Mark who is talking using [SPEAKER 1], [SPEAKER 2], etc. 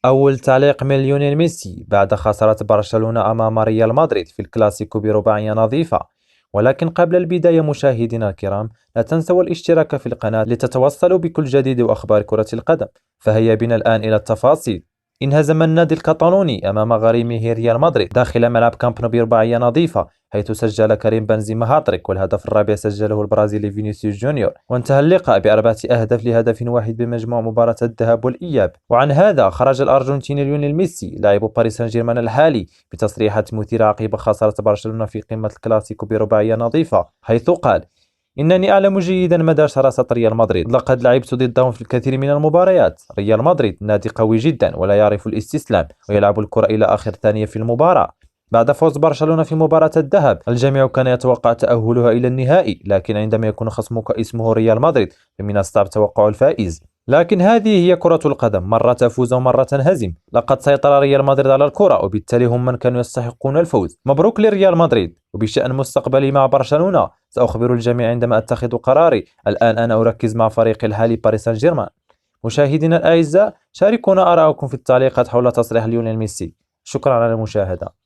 [SPEAKER 1] أول تعليق من ليونيل ميسي بعد خسارة برشلونة أمام ريال مدريد في الكلاسيكو برباعية نظيفة. ولكن قبل البداية مشاهدينا الكرام، لا تنسوا الاشتراك في القناة لتتوصلوا بكل جديد وأخبار كرة القدم. فهيا بنا الآن إلى التفاصيل. انهزم النادي الكتالوني أمام غريمه ريال مدريد داخل ملعب كامب نو برباعية نظيفة، حيث سجل كريم بنزيما هاتريك، والهدف الرابع سجله البرازيلي فينيسيوس جونيور. وانتهى اللقاء بأربعة أهداف لهدف واحد بمجموع مباراة الذهاب والإياب. وعن هذا خرج الأرجنتيني ليونيل ميسي لاعب باريس سان جيرمان الحالي بتصريحات مثيرة عقب خسارة برشلونة في قمة الكلاسيكو برباعية نظيفة، حيث قال: إنني أعلم جيدا مدى شراسة ريال مدريد، لقد لعبت ضدهم في الكثير من المباريات. ريال مدريد نادي قوي جدا ولا يعرف الاستسلام، ويلعب الكرة إلى آخر ثانية في المباراة. بعد فوز برشلونة في مباراة الذهاب، الجميع كان يتوقع تأهلها إلى النهائي، لكن عندما يكون خصمك اسمه ريال مدريد فمن الصعب توقع الفائز. لكن هذه هي كرة القدم، مرة تفوز ومرة تنهزم. لقد سيطر ريال مدريد على الكرة، وبالتالي هم من كانوا يستحقون الفوز. مبروك لريال مدريد. وبشأن مستقبلي مع برشلونة سأخبر الجميع عندما أتخذ قراري. الآن أنا أركز مع فريقي الحالي باريس سان جيرمان. مشاهدينا الأعزاء، شاركونا آراءكم في التعليقات حول تصريح ليونيل ميسي. شكرا على المشاهدة.